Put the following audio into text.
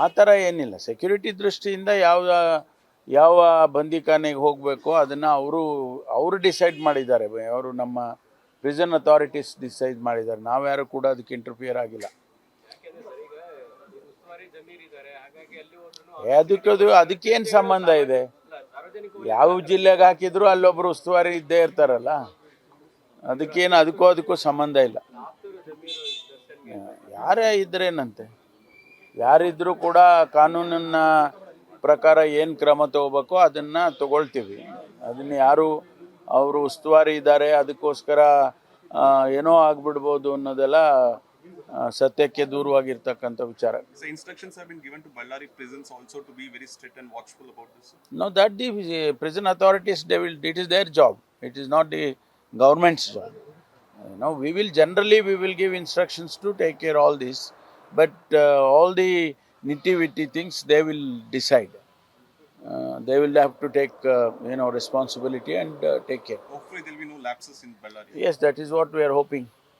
ಆ ಥರ ಏನಿಲ್ಲ. ಸೆಕ್ಯೂರಿಟಿ ದೃಷ್ಟಿಯಿಂದ ಯಾವ ಬಂದಿಖಾನೆಗೆ ಹೋಗಬೇಕು ಅದನ್ನು ಅವರು ಡಿಸೈಡ್ ಮಾಡಿದ್ದಾರೆ. ಅವರು ನಮ್ಮ ಪ್ರಿಸನ್ ಅಥಾರಿಟೀಸ್ ಡಿಸೈಡ್ ಮಾಡಿದ್ದಾರೆ. ನಾವ್ಯಾರು ಕೂಡ ಅದಕ್ಕೆ ಇಂಟರ್ಫಿಯರ್ ಆಗಿಲ್ಲ. ಅದಕ್ಕೇನು ಸಂಬಂಧ ಇದೆ? ಯಾವ ಜಿಲ್ಲೆಗೆ ಹಾಕಿದ್ರು ಅಲ್ಲೊಬ್ರು ಉಸ್ತುವಾರಿ ಇದ್ದೇ ಇರ್ತಾರಲ್ಲ, ಅದಕ್ಕೂ ಸಂಬಂಧ ಇಲ್ಲ. ಯಾರೇ ಇದ್ರೇನಂತೆ, ಯಾರಿದ್ರೂ ಕೂಡ ಕಾನೂನಿನ ಪ್ರಕಾರ ಏನು ಕ್ರಮ ತಗೋಬೇಕೋ ಅದನ್ನು ತಗೊಳ್ತೀವಿ. ಅದನ್ನು ಯಾರು ಅವರು ಉಸ್ತುವಾರಿ ಇದ್ದಾರೆ ಅದಕ್ಕೋಸ್ಕರ ಏನೋ ಆಗ್ಬಿಡ್ಬೋದು ಅನ್ನೋದೆಲ್ಲ ಸತ್ಯಕ್ಕೆ ದೂರವಾಗಿರ್ತಕ್ಕಂಥ ವಿಚಾರ. So instructions have been given to Ballari prisons also to be very strict and watchful about this. No, that the prison authorities, it is their job. It is not the government's job. We will give instructions to take care all this, but all the nitty-gritty things they will decide. They will have to take responsibility and take care. Hopefully there will be no lapses in Ballari. Yes, that is what we are hoping.